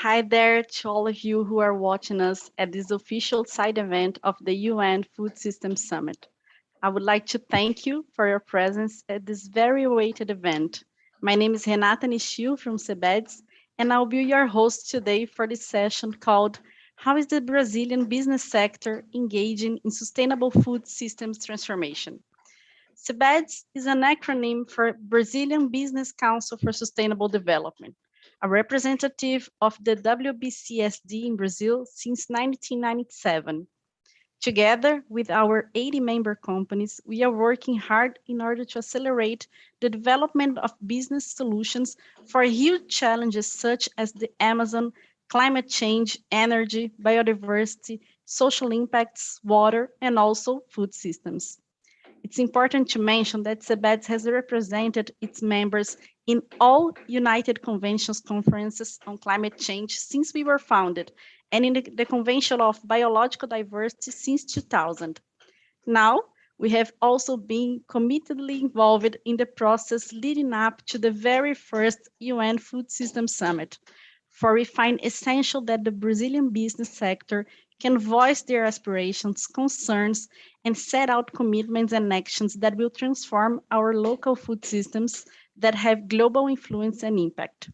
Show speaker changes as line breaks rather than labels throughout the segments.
Hi there to all of you who are watching us at this official side event of the UN Food Systems Summit. I would like to thank you for your presence at this very awaited event. My name is Renata Nishio from CEBEDS, and I'll be your host today for this session called How is the Brazilian Business Sector Engaging in Sustainable Food Systems Transformation? CEBEDS is an acronym for Brazilian Business Council for Sustainable Development, a representative of the WBCSD in Brazil since 1997. Together with our 80 member companies, we are working hard in order to accelerate the development of business solutions for huge challenges such as the Amazon, climate change, energy, biodiversity, social impacts, water, and also food systems. It's important to mention that CEBEDS has represented its members in all United Conventions conferences on climate change since we were founded, and in the Convention of Biological Diversity since 2000. Now, we have also been committedly involved in the process leading up to the very first UN Food Systems Summit, for we find essential that the Brazilian business sector can voice their aspirations, concerns, and set out commitments and actions that will transform our local food systems that have global influence and impact.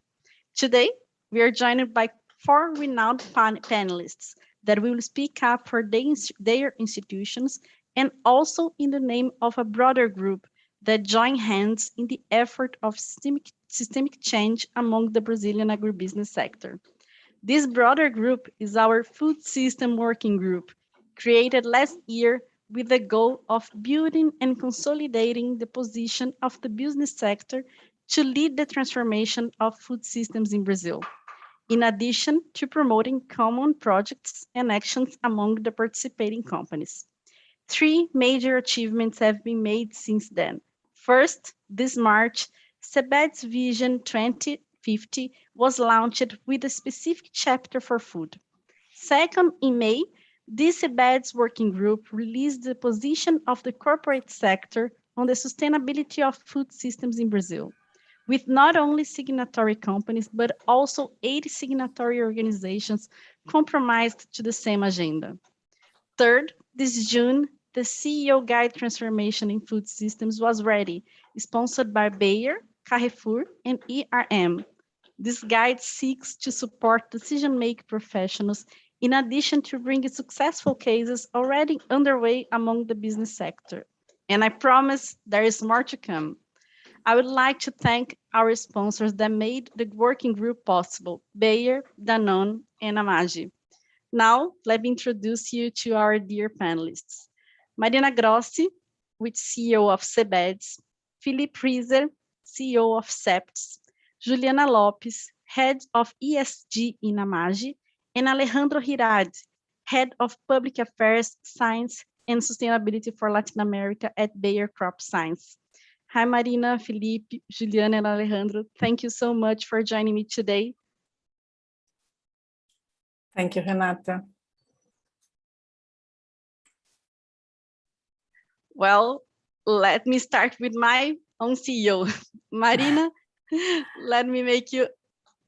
Today, we are joined by four renowned panelists that will speak up for their institutions and also in the name of a broader group that join hands in the effort of systemic change among the Brazilian agribusiness sector. This broader group is our Food System Working Group, created last year with the goal of building and consolidating the position of the business sector to lead the transformation of food systems in Brazil, in addition to promoting common projects and actions among the participating companies. Three major achievements have been made since then. First, this March, CEBED's Vision 2050 was launched with a specific chapter for food. Second, in May, this CEBED's working group released the position of the corporate sector on the sustainability of food systems in Brazil, with not only signatory companies, but also 80 signatory organizations compromised to the same agenda. Third, this June, the CEO Guide Transformation in Food Systems was ready, sponsored by Bayer, Carrefour, and ERM. This guide seeks to support decision-making professionals in addition to bringing successful cases already underway among the business sector. And I promise there is more to come. I would like to thank our sponsors that made the working group possible, Bayer, Danone, and Amagi. Now, let me introduce you to our dear panelists. Marina Grossi, with CEO of CEBEDS, Philippe Rieser, CEO of CEPTS, Juliana Lopez, Head of ESG in Amagi, and Alejandro Hirad, Head of Public Affairs, Science, and Sustainability for Latin America at Bayer Crop Science. Hi, Marina, Felipe, Juliana, and Alejandro. Thank you so much for joining me today.
Thank you, Renata.
Well, let me start with my own CEO. Marina, let me make you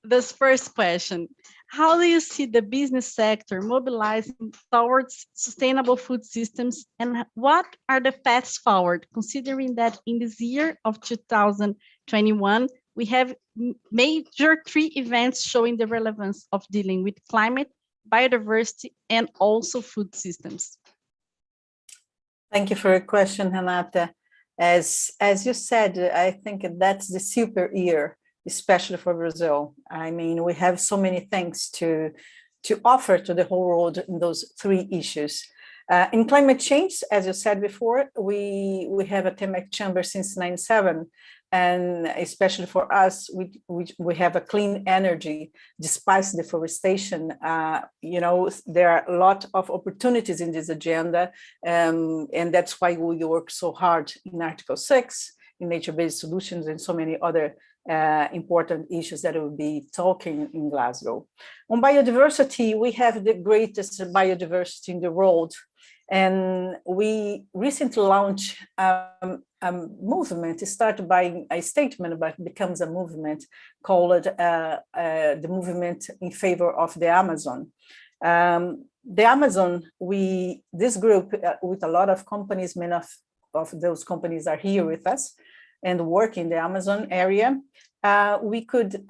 this first question. How do you see the business sector mobilizing towards sustainable food systems, and what are the paths forward, considering that in this year of 2021, we have major three events showing the relevance of dealing with climate, biodiversity, and also food systems?
Thank you for your question, Renata. As you said, I think that's the super year, especially for Brazil. I mean, we have so many things to offer to the whole world in those three issues. In climate change, as you said before, we have a thematic chamber since '97, and especially for us, we have a clean energy despite deforestation. There are a lot of opportunities in this agenda, and that's why we work so hard in Article 6, in nature-based solutions, and so many other important issues that we'll be talking in Glasgow. On biodiversity, we have the greatest biodiversity in the world. And we recently launched movement. It started by a statement, but becomes a movement called the movement in favor of the Amazon. The Amazon, this group with a lot of companies, many of those companies are here with us and work in the Amazon area. We could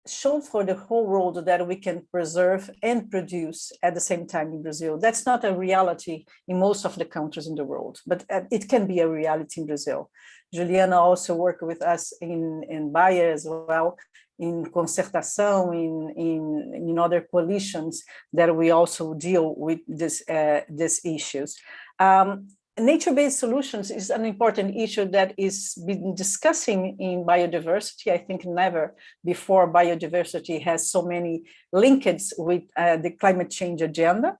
show for the whole world that we can preserve and produce at the same time in Brazil. That's not a reality in most of the countries in the world, but it can be a reality in Brazil. Juliana also worked with us in Bayer as well, in concertação, in other coalitions that we also deal with these issues. Nature-based solutions is an important issue that is been discussing in biodiversity. I think never before biodiversity has so many linkages with the climate change agenda.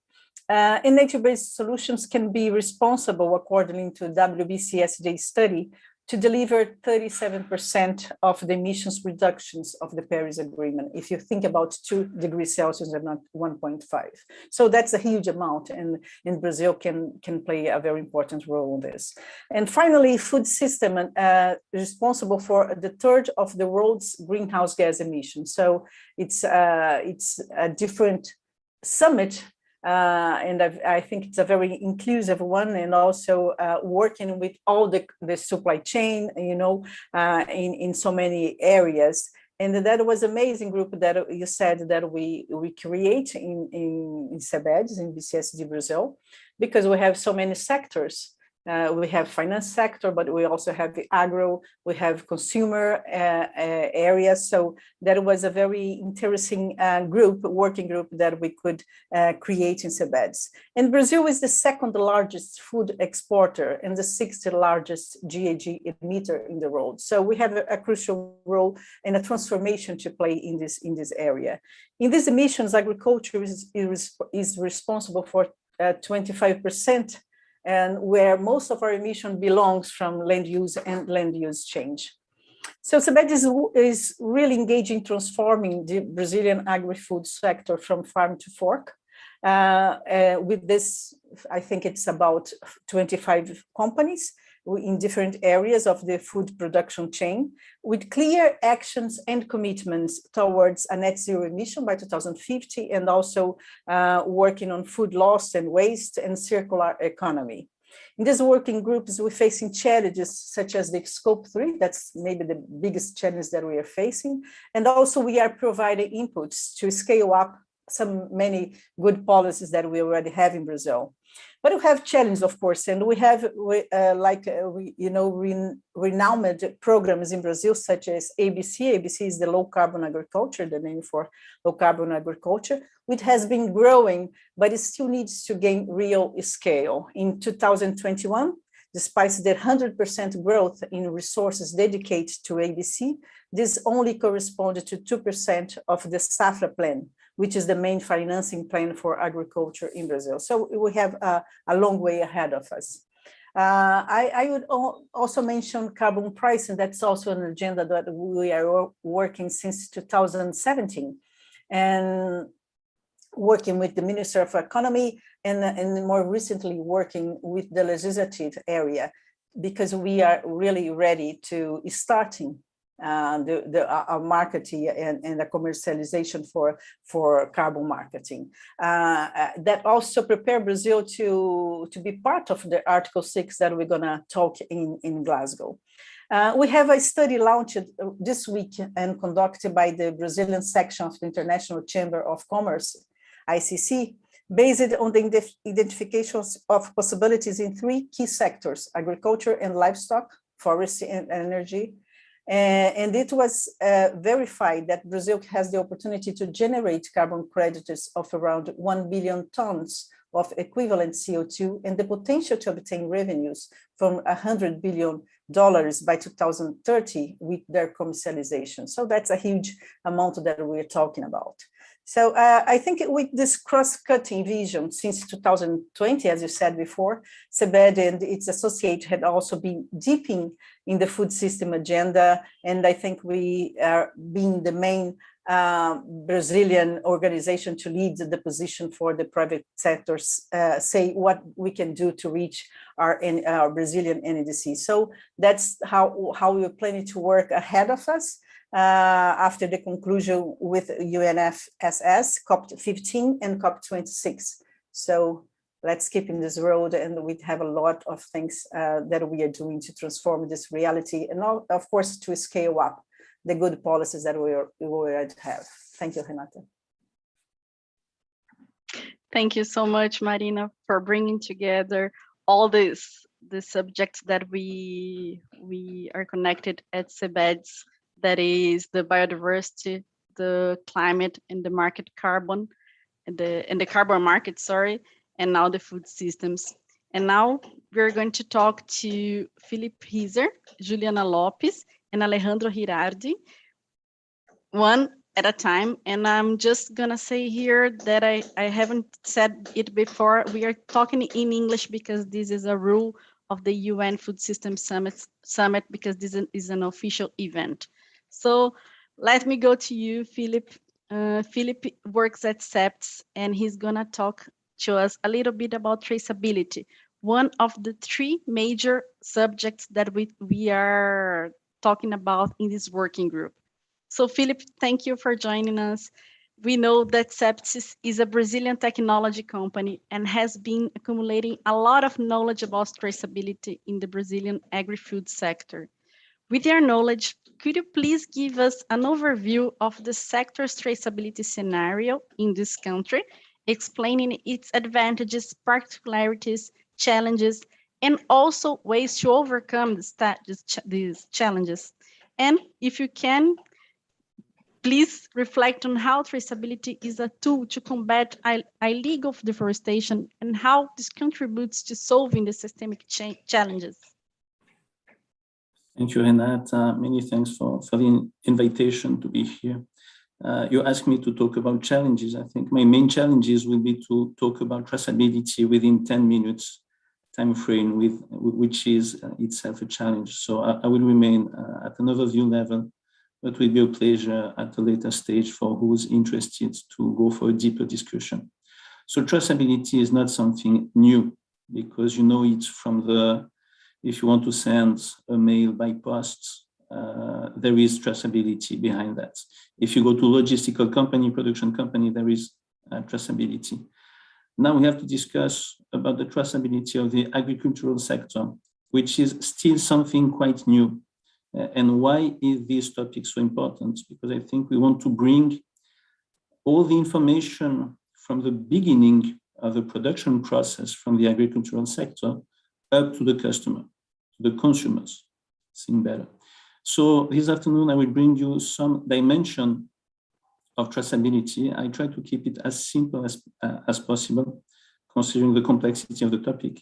And nature-based solutions can be responsible, according to WBCSJ study, to deliver 37% of the emissions reductions of the Paris Agreement, if you think about 2 degrees Celsius and not 1.5. So that's a huge amount, and Brazil can play a very important role in this. And finally, food system responsible for the third of the world's greenhouse gas emissions. So it's a different summit, and I think it's a very inclusive one, and also working with all the supply chain, you know, in so many areas. And that was an amazing group that you said that we create in SEBEDS, in BCSD Brazil, because we have so many sectors. We have finance sector, but we also have the agro, we have consumer areas. So that was a very interesting working group that we could create in SEBEDS. And Brazil is the second largest food exporter and the 6th largest GHG emitter in the world. So we have a crucial role and a transformation to play in this area. In these emissions, agriculture is responsible for 25%, and where most of our emission belongs from land use and land use change. So SEBEDS is really engaging transforming the Brazilian agri-food sector from farm to fork. With this, I think it's about 25 companies in different areas of the food production chain, with clear actions and commitments towards a net zero emission by 2050, and also working on food loss and waste and circular economy. In these working groups, we're facing challenges such as the scope 3, that's maybe the biggest challenge that we are facing. And also we are providing inputs to scale up many good policies that we already have in Brazil. But we have challenges, of course, and we have renowned programs in Brazil, such as ABC. ABC is the low carbon agriculture, the name for low carbon agriculture, which has been growing, but it still needs to gain real scale. In 2021, despite the 100% growth in resources dedicated to ABC, this only corresponded to 2% of the Safra plan, which is the main financing plan for agriculture in Brazil. So we have a long way ahead of us. I would also mention carbon pricing. That's also an agenda that we are working since 2017, and working with the Minister of Economy, and more recently working with the legislative area, because we are really ready to starting our marketing and the commercialization for carbon marketing. That also prepare Brazil to be part of the Article 6 that we're gonna talk in Glasgow. We have a study launched this week and conducted by the Brazilian section of the International Chamber of Commerce, ICC, based on the identifications of possibilities in 3 key sectors: agriculture and livestock, forestry and energy. And it was verified that Brazil has the opportunity to generate carbon credits of around 1 billion tons of equivalent CO2, and the potential to obtain revenues from $100 billion by 2030 with their commercialization. So that's a huge amount that we're talking about. So I think with this cross-cutting vision since 2020, as you said before, SEBED and its associate had also been deepening in the food system agenda. And I think we are being the main Brazilian organization to lead the position for the private sectors, say what we can do to reach our Brazilian NDC. So that's how we're planning to work ahead of us after the conclusion with UNFSS, COP15 and COP26. So let's keep in this road, and we have a lot of things that we are doing to transform this reality, and of course to scale up the good policies that we already have. Thank you, Renata.
Thank you so much, Marina, for bringing together all the subjects that we are connected at CBEDS, that is the biodiversity, the climate, and the market carbon, and the carbon market, sorry, and now the food systems. And now we're going to talk to Philip Heiser, Juliana Lopez, and Alejandro Girardi, one at a time. And I'm just gonna say here that I haven't said it before. We are talking in English because this is a rule of the UN Food System Summit, because this is an official event. So let me go to you, Philip. Philip works at CEPTS, and he's gonna talk to us a little bit about traceability, one of the three major subjects that we are talking about in this working group. So Philip, thank you for joining us. We know that CEPTS is a Brazilian technology company and has been accumulating a lot of knowledge about traceability in the Brazilian agri-food sector. With your knowledge, could you please give us an overview of the sector's traceability scenario in this country, explaining its advantages, particularities, challenges, and also ways to overcome these challenges? And if you can, please reflect on how traceability is a tool to combat illegal deforestation and how this contributes to solving the systemic challenges.
Thank you, Renata. Many thanks for the invitation to be here. You asked me to talk about challenges. I think my main challenges will be to talk about traceability within 10 minutes time frame, which is itself a challenge. So I will remain at an overview level, but it will be a pleasure at a later stage for who's interested to go for a deeper discussion. So traceability is not something new, because you know it from if you want to send a mail by post, there is traceability behind that. If you go to logistical company, production company, there is traceability. Now we have to discuss about the traceability of the agricultural sector, which is still something quite new. And why is this topic so important? Because I think we want to bring all the information from the beginning of the production process from the agricultural sector up to the customer, to the consumers, seeing better. So this afternoon, I will bring you some dimension of traceability. I try to keep it as simple as possible, considering the complexity of the topic.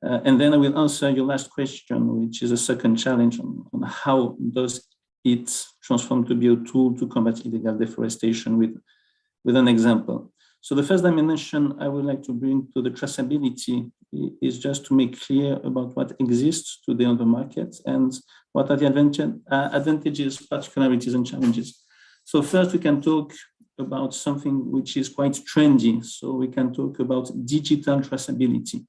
And then I will answer your last question, which is a second challenge on how does it transform to be a tool to combat illegal deforestation with an example. So the first dimension I would like to bring to the traceability is just to make clear about what exists today on the market and what are the advantages, particularities, and challenges. So first we can talk about something which is quite trendy. So we can talk about digital traceability.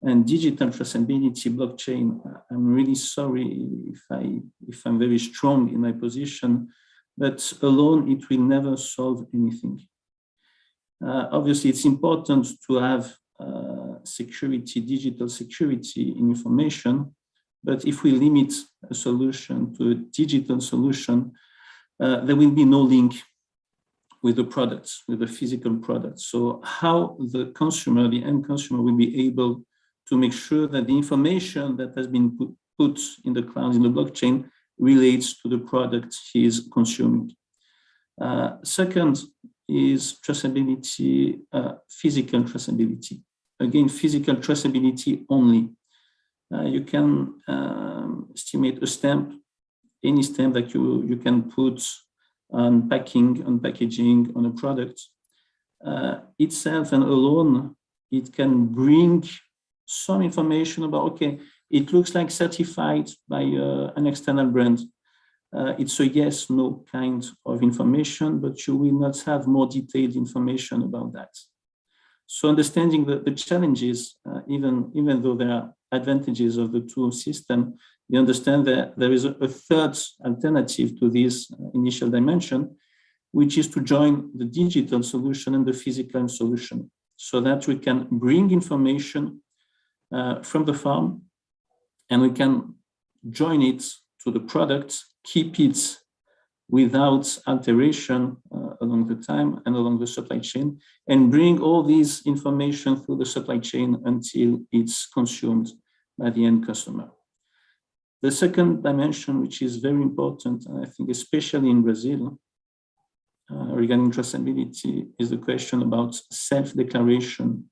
And digital traceability, blockchain, I'm really sorry if I'm very strong in my position, but alone it will never solve anything. Obviously, it's important to have security, digital security in information, but if we limit a solution to a digital solution, there will be no link with the products, with the physical products. So how the consumer, the end consumer, will be able to make sure that the information that has been put in the cloud, in the blockchain, relates to the product he is consuming. Second is traceability, physical traceability. Again, physical traceability only. You can estimate a stamp, any stamp that you can put on packing, on packaging, on a product. Itself and alone, it can bring some information about, okay, it looks like certified by an external brand, it's a yes, no kind of information, but you will not have more detailed information about that. So understanding the challenges, even though there are advantages of the two systems, we understand that there is a third alternative to this initial dimension, which is to join the digital solution and the physical solution, so that we can bring information from the farm and we can join it to the product, keep it without alteration along the time and along the supply chain, and bring all this information through the supply chain until it's consumed by the end customer. The second dimension, which is very important, I think especially in Brazil, regarding traceability, is the question about self-declaration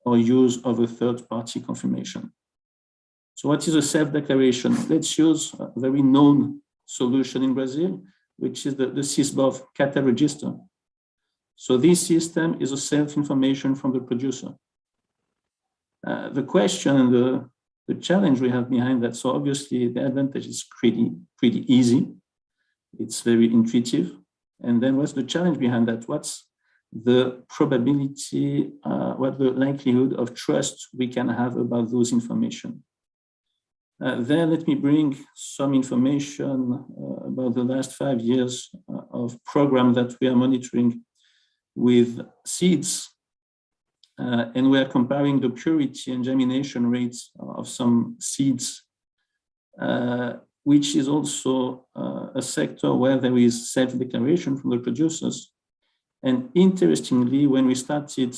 or use of a third-party confirmation. So what is a self-declaration? Let's use a very known solution in Brazil, which is the SysBov cattle register. So this system is a self-information from the producer. The question and the challenge we have behind that, so obviously the advantage is pretty easy. It's very intuitive. And then what's the challenge behind that? What's the probability, what the likelihood of trust we can have about those information? There, let me bring some information about the last 5 years of program that we are monitoring with seeds. And we are comparing the purity and germination rates of some seeds, which is also a sector where there is self-declaration from the producers. And interestingly, when we started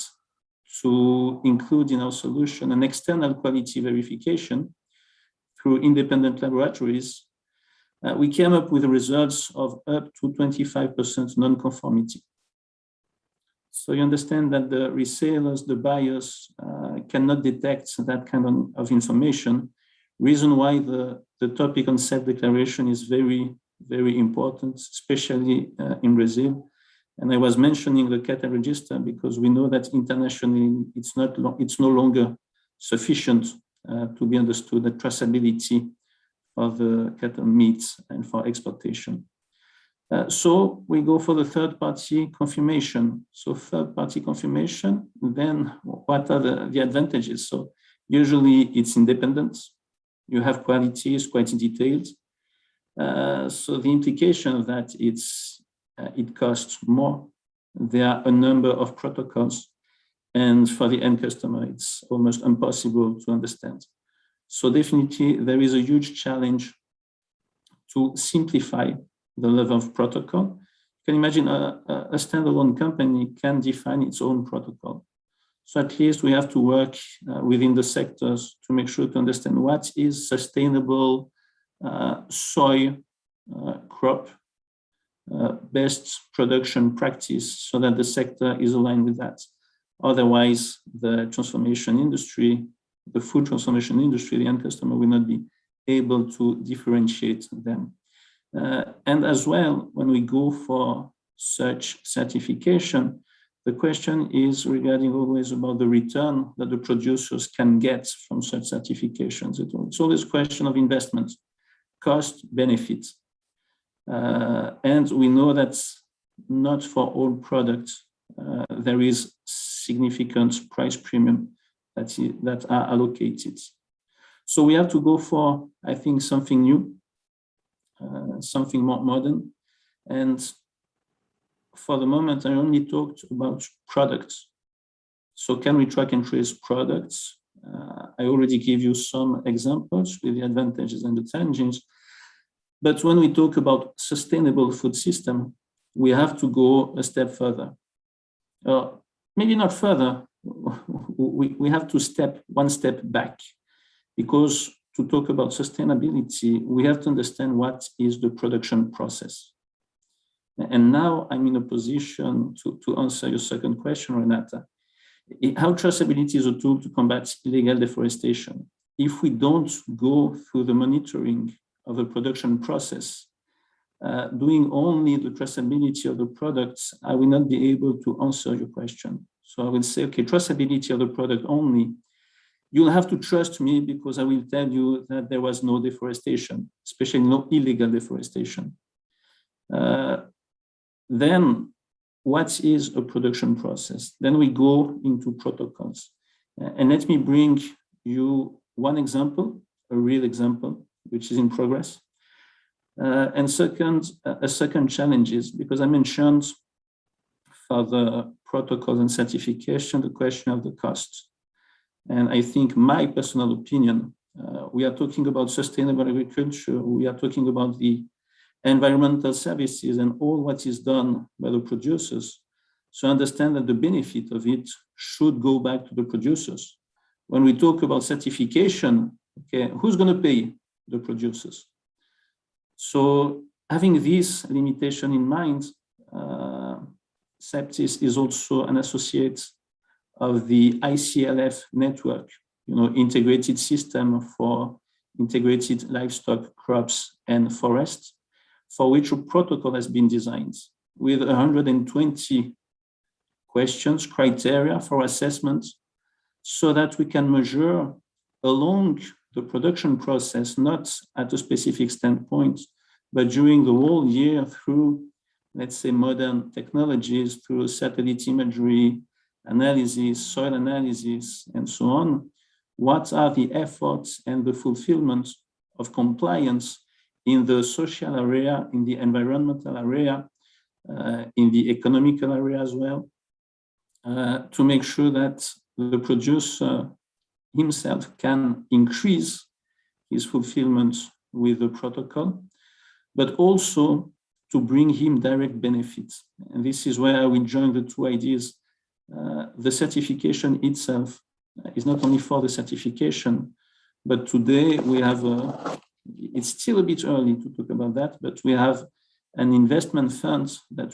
to include in our solution an external quality verification through independent laboratories, we came up with results of up to 25% non-conformity. So you understand that the resellers, the buyers cannot detect that kind of information. Reason why the topic on self-declaration is very, very important, especially in Brazil. And I was mentioning the cattle register because we know that internationally it's no longer sufficient to be understood, the traceability of the cattle meat and for exportation. So we go for the third-party confirmation. So third-party confirmation, then what are the advantages? So usually it's independent. You have quality, it's quite detailed. So the implication of that it costs more. There are a number of protocols, and for the end customer, it's almost impossible to understand. So definitely there is a huge challenge to simplify the level of protocol. You can imagine a standalone company can define its own protocol. So at least we have to work within the sectors to make sure to understand what is sustainable soy crop best production practice so that the sector is aligned with that. Otherwise, the transformation industry, the food transformation industry, the end customer will not be able to differentiate them. And as well, when we go for such certification, the question is regarding always about the return that the producers can get from such certifications. It's always a question of investment, cost, benefits. And we know that not for all products, there is significant price premium that are allocated. So we have to go for, I think, something new, something more modern. And for the moment, I only talked about products. So can we track and trace products? I already gave you some examples with the advantages and the challenges. But when we talk about sustainable food system, we have to go a step further. Maybe not further, we have to step one step back, because to talk about sustainability, we have to understand what is the production process. And now I'm in a position to answer your second question, Renata. How traceability is a tool to combat illegal deforestation. If we don't go through the monitoring of the production process, doing only the traceability of the products, I will not be able to answer your question. So I will say, okay, traceability of the product only. You'll have to trust me because I will tell you that there was no deforestation, especially no illegal deforestation. Then what is a production process? Then we go into protocols. And let me bring you one example, a real example, which is in progress. And second, a second challenge is, because I mentioned for the protocols and certification, the question of the cost. And I think my personal opinion, we are talking about sustainable agriculture, we are talking about the environmental services and all what is done by the producers. So understand that the benefit of it should go back to the producers. When we talk about certification, okay, who's going to pay? The producers. So having this limitation in mind, Septis is also an associate of the ICLF network, integrated system for integrated livestock, crops, and forests, for which a protocol has been designed with 120 questions, criteria for assessment, so that we can measure along the production process, not at a specific standpoint, but during the whole year through, let's say, modern technologies, through satellite imagery, analysis, soil analysis, and so on. What are the efforts and the fulfillment of compliance in the social area, in the environmental area, in the economical area as well, to make sure that the producer himself can increase his fulfillment with the protocol, but also to bring him direct benefits. And this is where I will join the two ideas. The certification itself is not only for the certification, but today we have, it's still a bit early to talk about that, but we have an investment fund that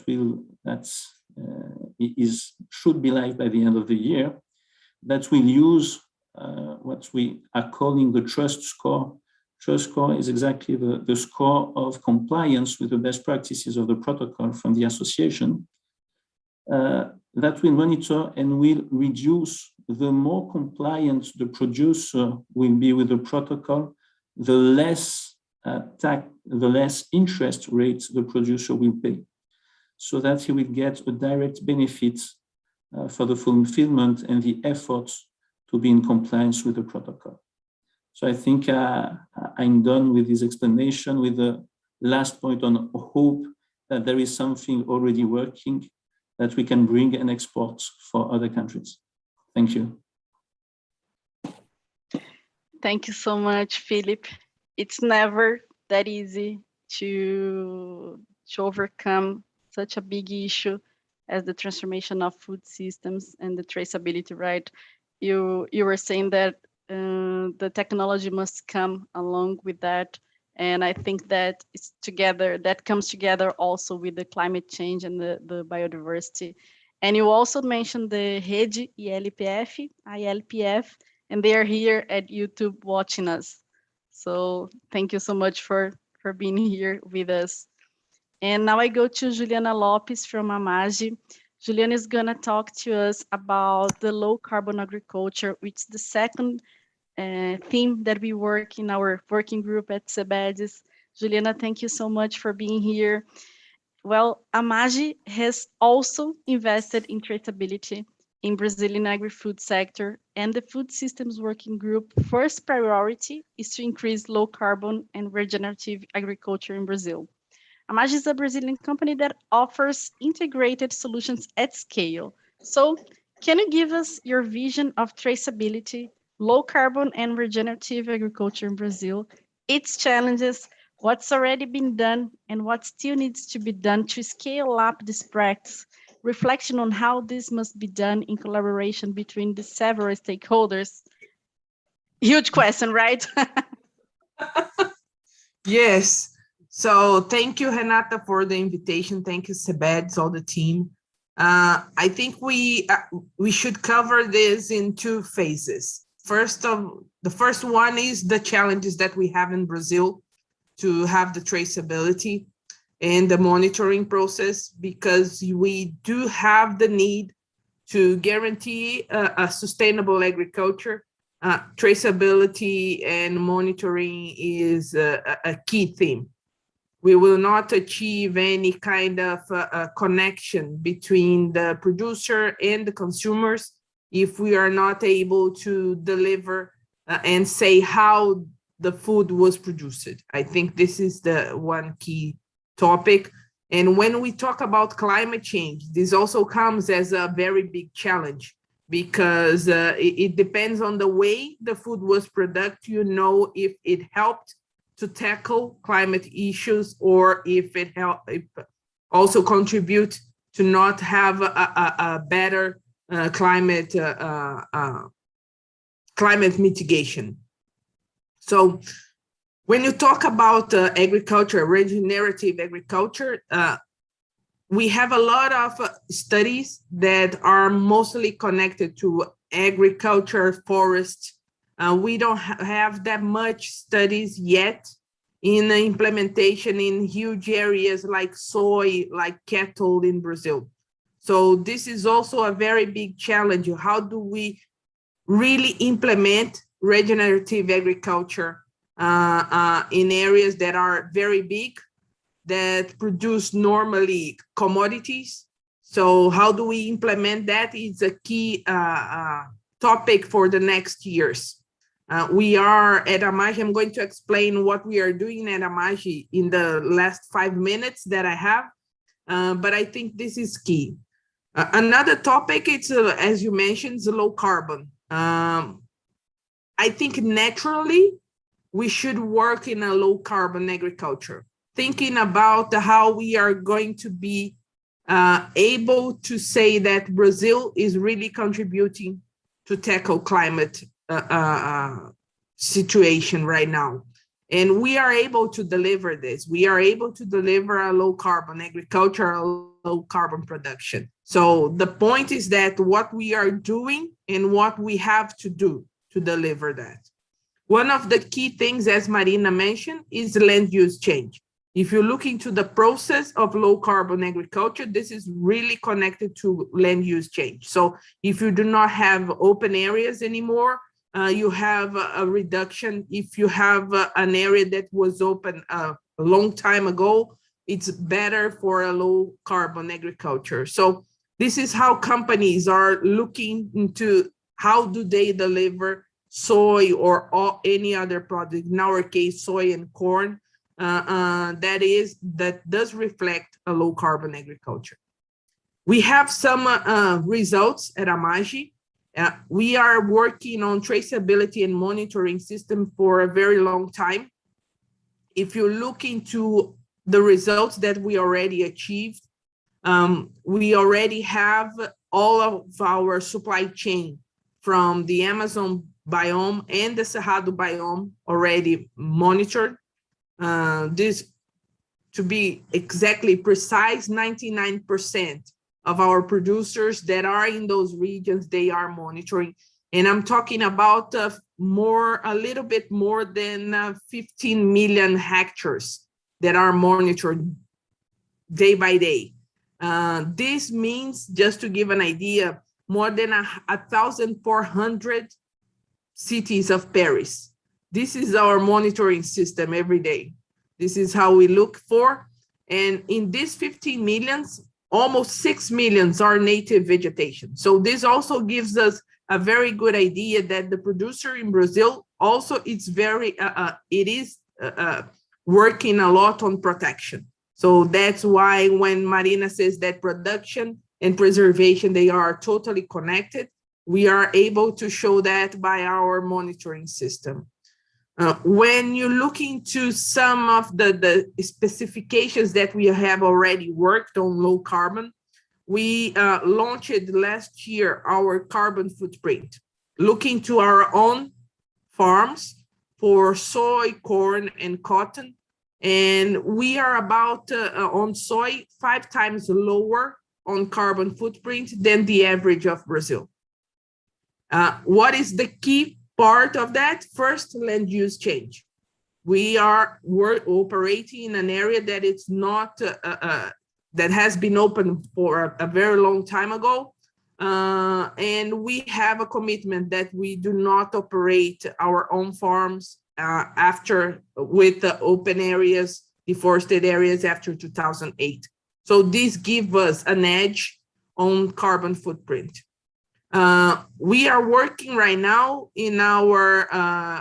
should be live by the end of the year, that will use what we are calling the trust score. Trust score is exactly the score of compliance with the best practices of the protocol from the association, that will monitor and will reduce. The more compliant the producer will be with the protocol, the less interest rate the producer will pay, so that he will get a direct benefit for the fulfillment and the efforts to be in compliance with the protocol. So I think I'm done with this explanation, with the last point on hope that there is something already working that we can bring and export for other countries. Thank you.
Thank you so much, Philip. It's never that easy to overcome such a big issue as the transformation of food systems and the traceability, right? You were saying that the technology must come along with that. And I think that it's together, that comes together also with the climate change and the biodiversity. And you also mentioned the Rede ILPF, and they are here at YouTube watching us. So thank you so much for being here with us. And now I go to Juliana Lopez from AMAGE. Juliana is gonna talk to us about the low carbon agriculture, which is the second theme that we work in our working group at CEBEDES. Juliana, thank you so much for being here. Well, AMAGE has also invested in traceability in Brazilian agri-food sector, and the food systems working group first priority is to increase low carbon and regenerative agriculture in Brazil. AMAGE is a Brazilian company that offers integrated solutions at scale. So can you give us your vision of traceability, low carbon and regenerative agriculture in Brazil, its challenges, what's already been done, and what still needs to be done to scale up this practice, reflection on how this must be done in collaboration between the several stakeholders? Huge question, right?
Yes. So thank you, Renata, for the invitation. Thank you, CEBEDES, all the team. I think we should cover this in two phases. The first one is the challenges that we have in Brazil to have the traceability and the monitoring process, because we do have the need to guarantee a sustainable agriculture. Traceability and monitoring is a key theme. We will not achieve any kind of connection between the producer and the consumers if we are not able to deliver and say how the food was produced. I think this is the one key topic. And when we talk about climate change, this also comes as a very big challenge, because it depends on the way the food was produced. You know, if it helped to tackle climate issues, or if it also contribute to not have a better climate mitigation. So when you talk about agriculture, regenerative agriculture, we have a lot of studies that are mostly connected to agriculture, forest. We don't have that much studies yet in the implementation in huge areas like soy, like cattle in Brazil. So this is also a very big challenge. How do we really implement regenerative agriculture in areas that are very big, that produce normally commodities? So how do we implement that? It's a key topic for the next years. We are at AMAGGI. I'm going to explain what we are doing at AMAGGI in the last 5 minutes that I have, but I think this is key. Another topic, it's as you mentioned, is low carbon. I think naturally we should work in a low carbon agriculture, thinking about how we are going to be able to say that Brazil is really contributing to tackle climate situation right now. And we are able to deliver this. We are able to deliver a low carbon agriculture, a low carbon production. So the point is that what we are doing and what we have to do to deliver that. One of the key things, as Marina mentioned, is land use change. If you look into the process of low carbon agriculture, this is really connected to land use change. So if you do not have open areas anymore, you have a reduction. If you have an area that was open a long time ago, it's better for a low carbon agriculture. So this is how companies are looking into how do they deliver soy or any other product, in our case, soy and corn, that does reflect a low carbon agriculture. We have some results at AMAGGI. We are working on traceability and monitoring system for a very long time. If you look into the results that we already achieved, we already have all of our supply chain from the Amazon biome and the Cerrado biome already monitored. This, to be exactly precise, 99% of our producers that are in those regions, they are monitoring. And I'm talking about a little bit more than 15 million hectares that are monitored day by day. This means, just to give an idea, more than 1,400 cities of Paris. This is our monitoring system every day. This is how we look for. And in these 15 millions, almost 6 millions are native vegetation. So this also gives us a very good idea that the producer in Brazil also is working a lot on protection. So that's why when Marina says that production and preservation, they are totally connected, we are able to show that by our monitoring system. When you look into some of the specifications that we have already worked on low carbon, we launched last year our carbon footprint, looking to our own farms for soy, corn, and cotton. And we are about, on soy, 5 times lower on carbon footprint than the average of Brazil. What is the key part of that? First, land use change. We're operating in an area that it's not, that has been open for a very long time ago. And we have a commitment that we do not operate our own farms with the open areas deforested areas after 2008. So this gives us an edge on carbon footprint. We are working right now in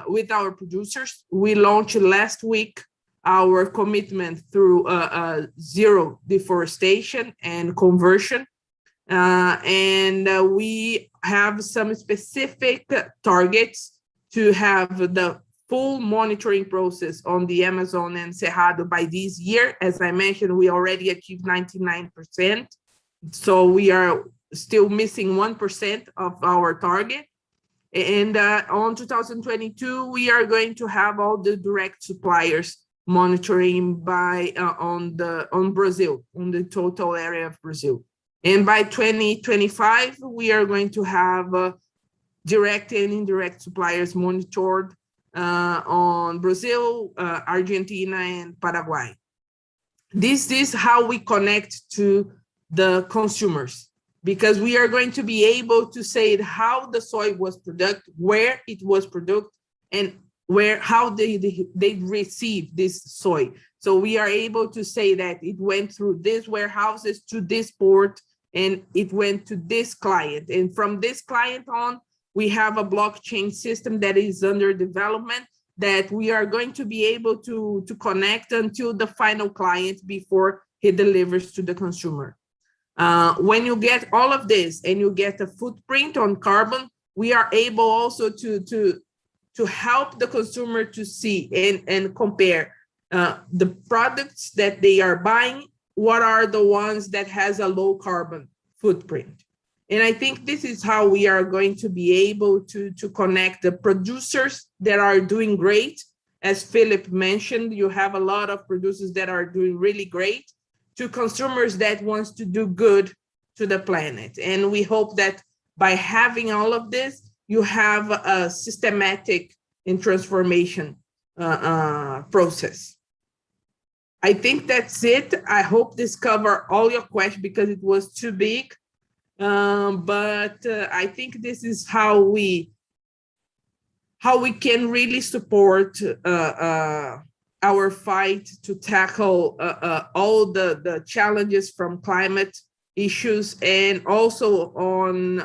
with our producers. We launched last week our commitment through zero deforestation and conversion. We have some specific targets to have the full monitoring process on the Amazon and Cerrado by this year. As I mentioned, we already achieved 99%. So we are still missing 1% of our target. And on 2022, we are going to have all the direct suppliers monitoring by on Brazil, on the total area of Brazil. And by 2025, we are going to have direct and indirect suppliers monitored on Brazil, Argentina, and Paraguay. This is how we connect to the consumers, because we are going to be able to say how the soy was produced, where it was produced, and how they receive this soy. So we are able to say that it went through these warehouses to this port, and it went to this client. And from this client on, we have a blockchain system that is under development that we are going to be able to connect until the final client before he delivers to the consumer. When you get all of this and you get a footprint on carbon, we are able also to help the consumer to see and compare the products that they are buying, what are the ones that has a low carbon footprint. And I think this is how we are going to be able to connect the producers that are doing great. As Philip mentioned, you have a lot of producers that are doing really great, to consumers that wants to do good to the planet. And we hope that by having all of this, you have a systematic and transformation process. I think that's it. I hope this covered all your questions because it was too big. But I think this is how we can really support our fight to tackle all the challenges from climate issues, and also on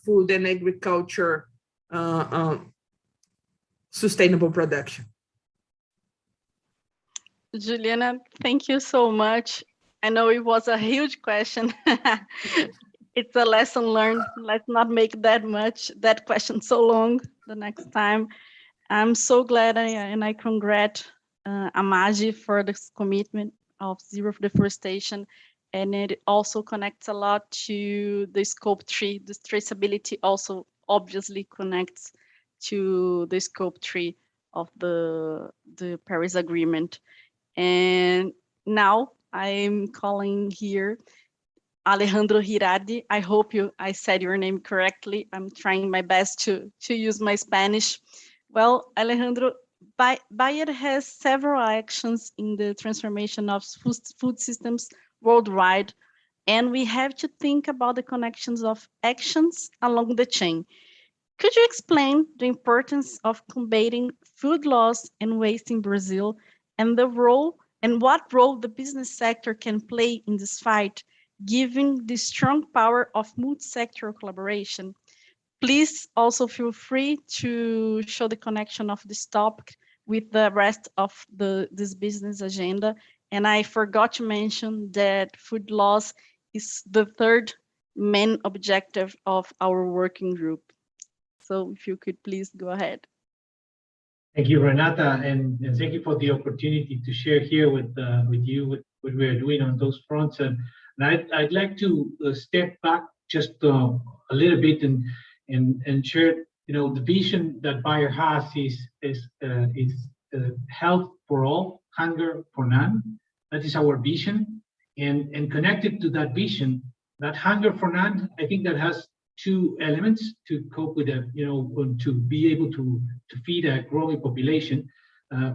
food and agriculture sustainable production.
Juliana, thank you so much. I know it was a huge question. It's a lesson learned. Let's not make that question so long the next time. I'm so glad and I congratulate Amagi for this commitment of zero deforestation. And it also connects a lot to the scope 3. This traceability also obviously connects to the scope 3 of the Paris Agreement. And now I'm calling here Alejandro Girardi. I hope I said your name correctly. I'm trying my best to use my Spanish. Well, Alejandro, Bayer has several actions in the transformation of food systems worldwide, and we have to think about the connections of actions along the chain. Could you explain the importance of combating food loss and waste in Brazil, and what role the business sector can play in this fight, given the strong power of multi-sectoral collaboration? Please also feel free to show the connection of this topic with the rest of this business agenda. And I forgot to mention that food loss is the third main objective of our working group. So if you could please go ahead.
Thank you, Renata, and thank you for the opportunity to share here with you what we are doing on those fronts. And I'd like to step back just a little bit and share, the vision that Bayer has is health for all, hunger for none. That is our vision, and connected to that vision, that hunger for none, I think that has two elements to cope with to be able to feed a growing population.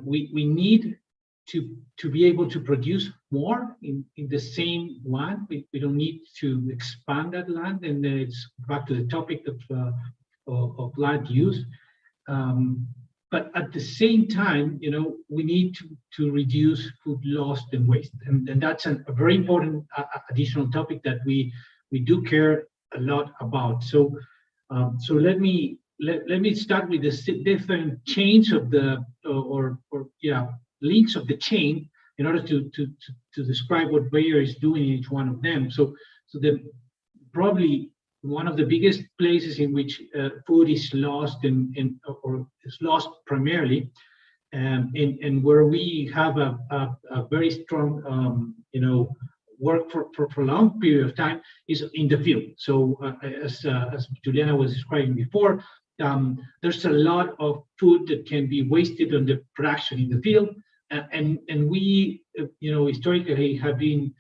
We need to be able to produce more in the same land. We don't need to expand that land, and then it's back to the topic of land use. but at the same time, we need to reduce food loss and waste, and that's a very important additional topic that we do care a lot about. So let me start with the different chains of the links of the chain in order to describe what Bayer is doing in each one of them. So probably one of the biggest places in which food is lost or is lost primarily, and where we have a very strong work for a long period of time is in the field. So as Juliana was describing before, there's a lot of food that can be wasted on the production in the field, and we historically have been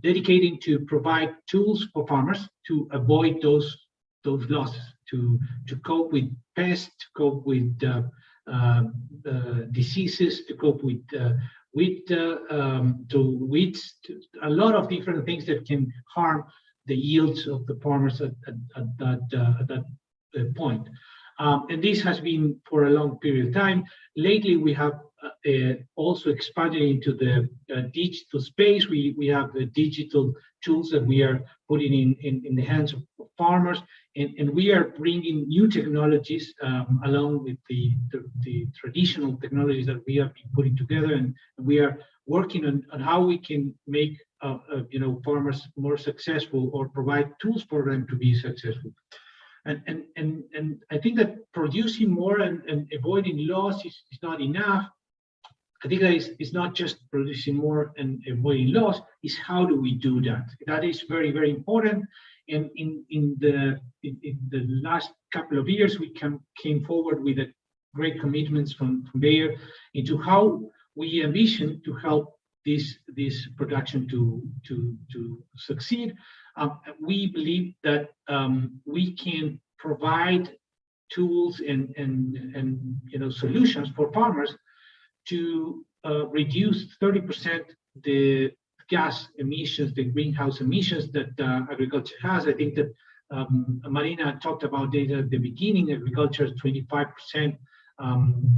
dedicating to provide tools for farmers to avoid those losses, to cope with pests, to cope with diseases, to cope with weeds, a lot of different things that can harm the yields of the farmers at that point. And this has been for a long period of time. Lately, we have also expanded into the digital space. We have the digital tools that we are putting in the hands of farmers, and we are bringing new technologies along with the traditional technologies that we have been putting together, and we are working on how we can make farmers more successful or provide tools for them to be successful. And I think that producing more and avoiding loss is not enough. I think that it's not just producing more and avoiding loss, it's how do we do that? That is very, very important. And in the last couple of years, we came forward with great commitments from Bayer into how we envision to help this production to succeed. We believe that we can provide tools and solutions for farmers to reduce 30% the gas emissions, the greenhouse emissions that agriculture has. I think that Marina talked about data at the beginning. Agriculture is 25%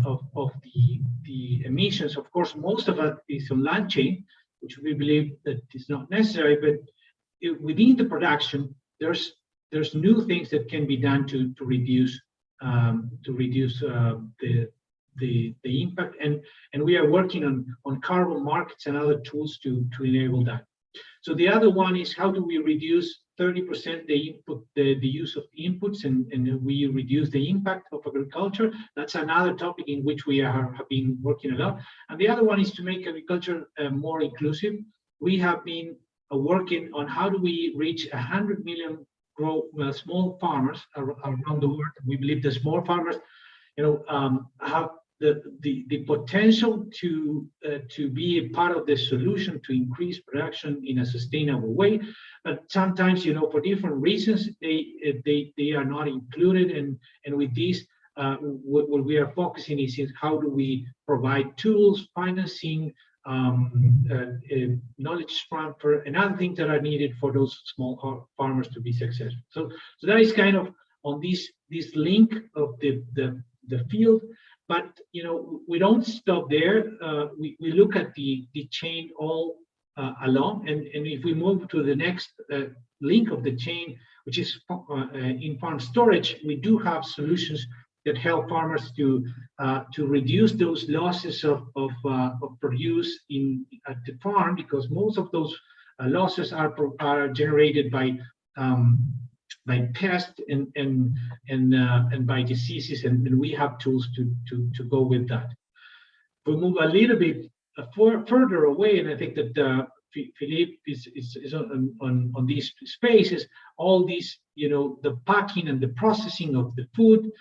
of the emissions. Of course, most of it is on land chain, which we believe that is not necessary, but within the production, there's new things that can be done to reduce the impact, and we are working on carbon markets and other tools to enable that. So the other one is how do we reduce 30% the use of inputs and we reduce the impact of agriculture. That's another topic in which we have been working a lot. And the other one is to make agriculture more inclusive. We have been working on how do we reach 100 million small farmers around the world. We believe the small farmers have the potential to be a part of the solution to increase production in a sustainable way, but sometimes for different reasons they are not included, and with this what we are focusing is how do we provide tools, financing, knowledge transfer, and other things that are needed for those small farmers to be successful. So that is kind of on this link of the field. But we don't stop there. We look at the chain all along, and if we move to the next link of the chain, which is in farm storage, we do have solutions that help farmers to reduce those losses of produce at the farm, because most of those losses are generated by pests and by diseases, and we have tools to go with that. We move a little bit further away, and I think that Philippe is on these spaces, all these, the packing and the processing of the food.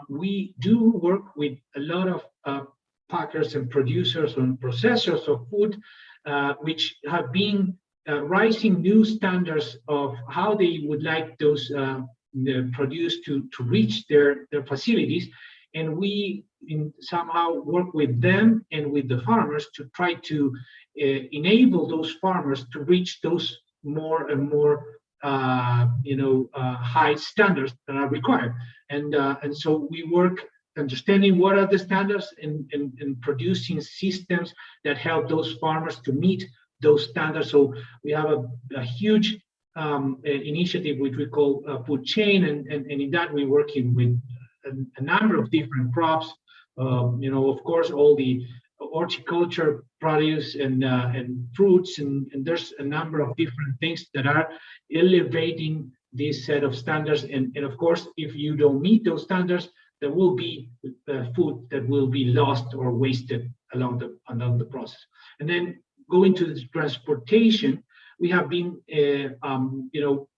We do work with a lot of packers and producers and processors of food, which have been rising new standards of how they would like those produce to reach their facilities, and we somehow work with them and with the farmers to try to enable those farmers to reach those more and more high standards that are required, and so we work understanding what are the standards and producing systems that help those farmers to meet those standards. So we have a huge initiative which we call food chain, and in that we're working with a number of different crops. Of course, all the horticulture produce and fruits, and there's a number of different things that are elevating this set of standards. And of course, if you don't meet those standards, there will be food that will be lost or wasted along the process. And then going to the transportation, we have been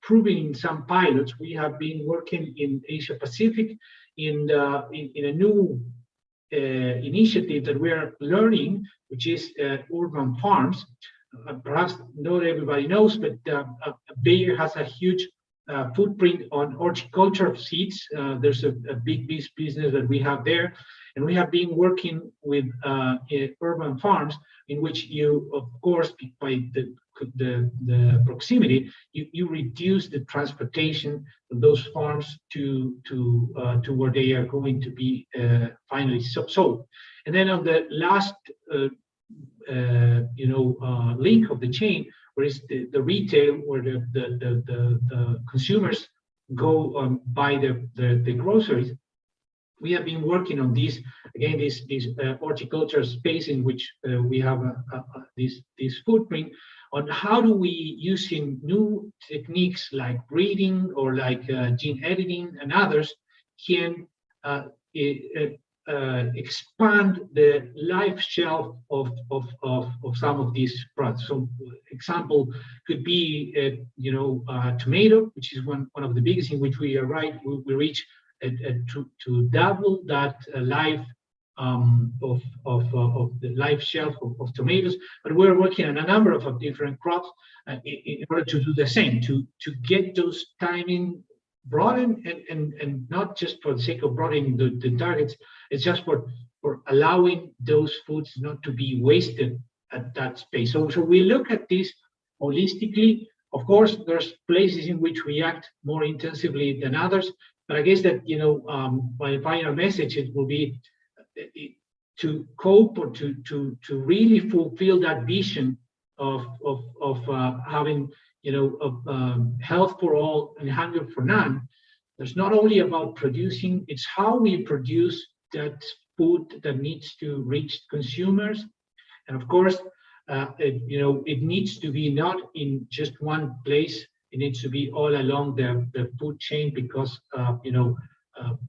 proving in some pilots. We have been working in Asia Pacific in a new initiative that we are learning, which is urban farms. Perhaps not everybody knows, but Bayer has a huge footprint on horticulture of seeds. There's a big business that we have there, and we have been working with urban farms in which you, of course, by the proximity, you reduce the transportation of those farms to where they are going to be finally sold. And then on the last link of the chain, where is the retail, where the consumers go buy the groceries. We have been working on this again, this horticulture space in which we have this footprint on how do we, using new techniques like breeding or like gene editing and others, can expand the life shelf of some of these products. So example could be tomato, which is one of the biggest, in which we reach to double that life of the life shelf of tomatoes. But we're working on a number of different crops in order to do the same, to get those timing broadened, and not just for the sake of broadening the targets. It's just for allowing those foods not to be wasted at that space. So we look at this holistically. Of course, there's places in which we act more intensively than others, but I guess that my final message it will be to cope or to really fulfill that vision of having health for all and hunger for none. There's not only about producing; it's how we produce that food that needs to reach consumers, and of course, it needs to be not in just one place. It needs to be all along the food chain, because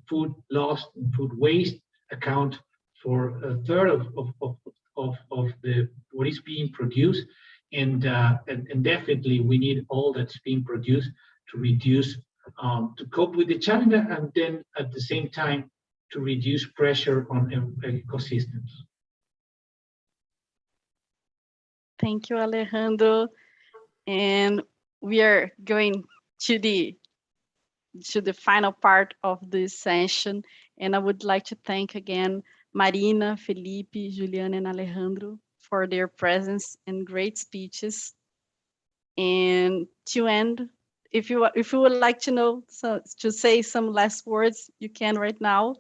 food loss and food waste account for a third of the what is being produced, and definitely we need all that's being produced to reduce to cope with the challenge, and then at the same time to reduce pressure on ecosystems.
Thank you, Alejandro. And we are going to the final part of this session, and I would like to thank again Marina, Felipe, Juliana, and Alejandro for their presence and great speeches. And to end, if you would like to say some last words, you can right now.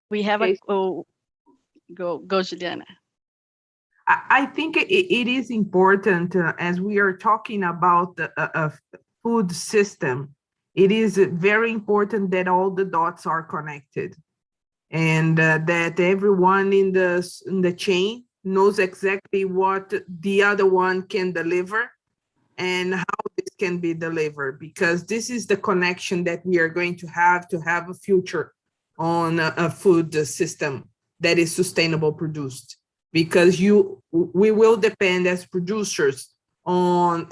We have a go, Juliana.
I think it is important as we are talking about a food system. It is very important that all the dots are connected, and that everyone in the chain knows exactly what the other one can deliver and how this can be delivered, because this is the connection that we are going to have a future on a food system that is sustainable produced, because we will depend as producers on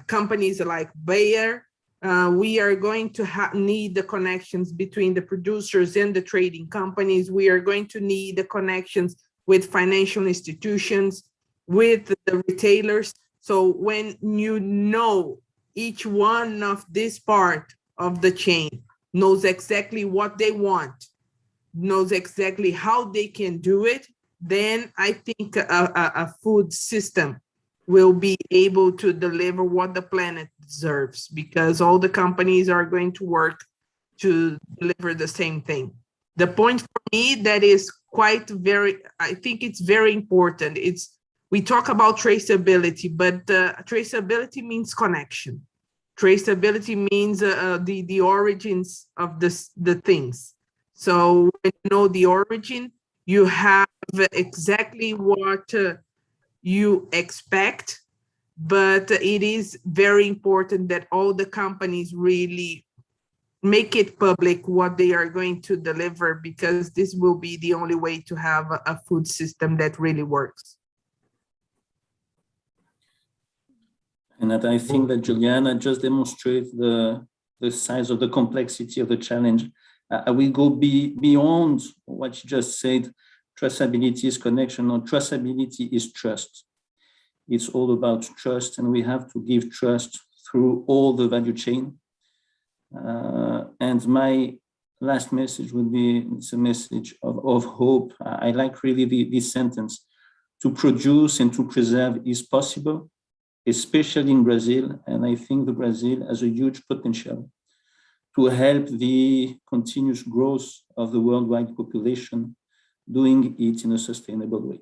companies like Bayer. We are going to need the connections between the producers and the trading companies. We are going to need the connections with financial institutions, with the retailers. So when you know each one of this part of the chain knows exactly what they want, knows exactly how they can do it, then I think a food system will be able to deliver what the planet deserves, because all the companies are going to work to deliver the same thing. The point for me that is I think it's very important. We talk about traceability, but traceability means connection. Traceability means the origins of the things. So when you know the origin, you have exactly what you expect, but it is very important that all the companies really make it public what they are going to deliver, because this will be the only way to have a food system that really works.
And that I think that Juliana just demonstrates the size of the complexity of the challenge. I will go beyond what you just said. Traceability is connection, or traceability is trust. It's all about trust, and we have to give trust through all the value chain. And my last message would be, it's a message of hope. I like really this sentence: to produce and to preserve is possible, especially in Brazil. And I think the Brazil has a huge potential to help the continuous growth of the worldwide population, doing it in a sustainable way.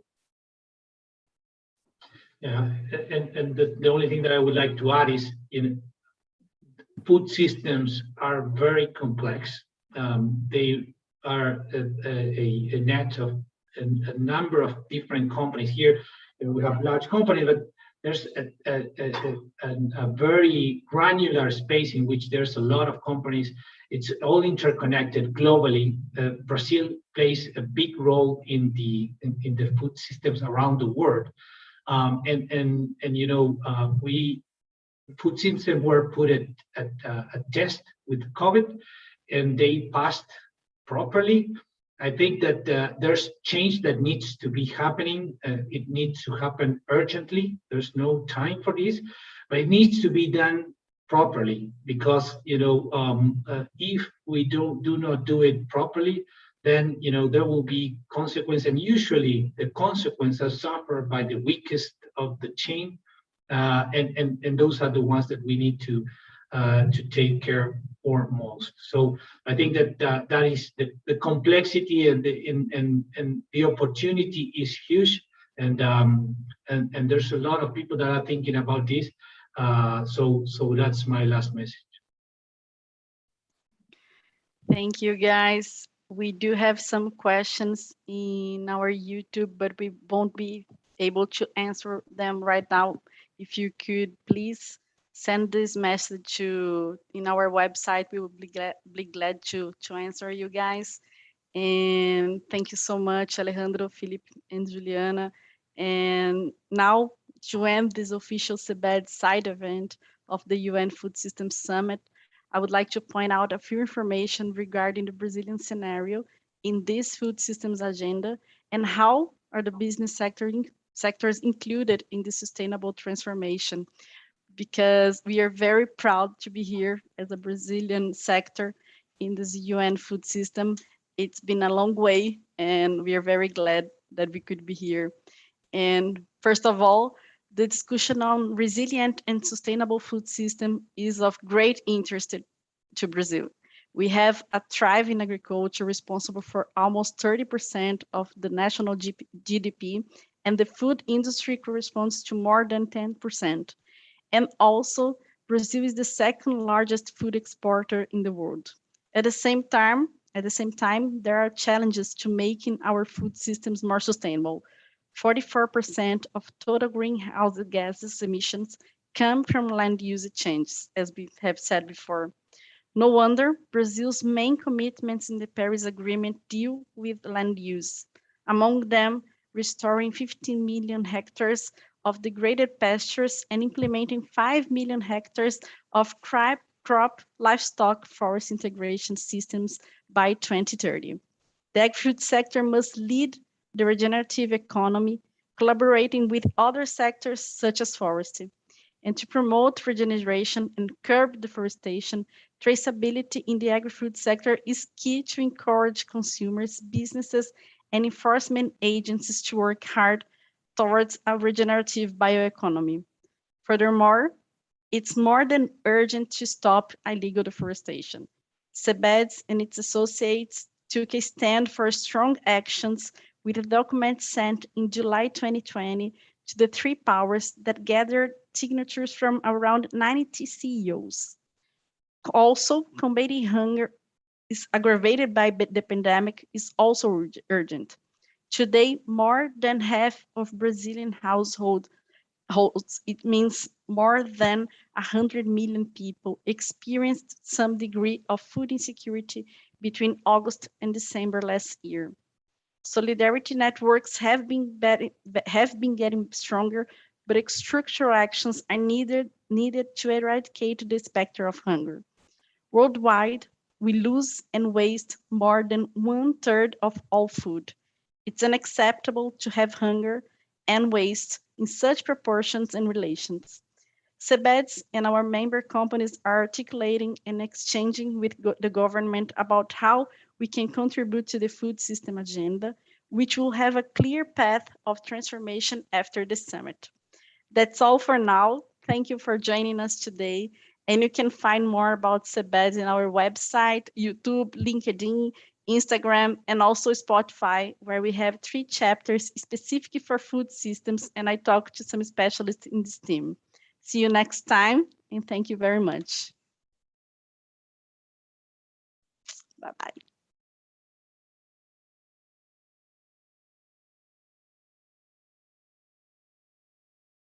Yeah, and the only thing that I would like to add is, food systems are very complex. They are a net of a number of different companies. Here we have large companies, but there's a very granular space in which there's a lot of companies. It's all interconnected globally. Brazil plays a big role in the food systems around the world. Food systems were put at a test with COVID, and they passed properly. I think that there's change that needs to be happening. It needs to happen urgently. There's no time for this, but it needs to be done properly, because if we do not do it properly, then there will be consequence, and usually the consequences are suffered by the weakest of the chain, and those are the ones that we need to take care foremost. So I think that that is the complexity and the opportunity is huge, and there's a lot of people that are thinking about this. So that's my last message.
Thank you, guys. We do have some questions in our YouTube, but we won't be able to answer them right now. If you could please send this message in our website, we will be glad to answer you guys. And thank you so much, Alejandro, Felipe, and Juliana. And now, to end this official FSS Side event of the UN Food Systems Summit, I would like to point out a few information regarding the Brazilian scenario in this food systems agenda, and how are the business sectors included in the sustainable transformation, because we are very proud to be here as a Brazilian sector in this UN food system. It's been a long way, and we are very glad that we could be here. And first of all, the discussion on resilient and sustainable food system is of great interest to Brazil. We have a thriving agriculture responsible for almost 30% of the national GDP, and the food industry corresponds to more than 10%. And also, Brazil is the second largest food exporter in the world. At the same time, there are challenges to making our food systems more sustainable. 44% of total greenhouse gases emissions come from land use changes, as we have said before. No wonder Brazil's main commitments in the Paris Agreement deal with land use. Among them, restoring 15 million hectares of degraded pastures and implementing 5 million hectares of crop livestock forest integration systems by 2030. The agri-food sector must lead the regenerative economy, collaborating with other sectors such as forestry. And to promote regeneration and curb deforestation, traceability in the agri-food sector is key to encourage consumers, businesses, and enforcement agencies to work hard towards a regenerative bioeconomy. Furthermore, it's more than urgent to stop illegal deforestation. CEBEDS and its associates took a stand for strong actions with a document sent in July 2020 to the three powers that gathered signatures from around 90 CEOs. Also, combating hunger is aggravated by the pandemic is also urgent. Today, more than half of Brazilian households, it means more than 100 million people experienced some degree of food insecurity between August and December last year. Solidarity networks have been getting stronger, but structural actions are needed to eradicate the specter of hunger. Worldwide, we lose and waste more than 1/3 of all food. It's unacceptable to have hunger and waste in such proportions and relations. CEBEDS and our member companies are articulating and exchanging with the government about how we can contribute to the food system agenda, which will have a clear path of transformation after the summit. That's all for now. Thank you for joining us today. And you can find more about CEBEDS in our website, YouTube, LinkedIn, Instagram, and also Spotify, where we have 3 chapters specifically for food systems, and I talk to some specialists in this team. See you next time, and thank you very much. Bye-bye.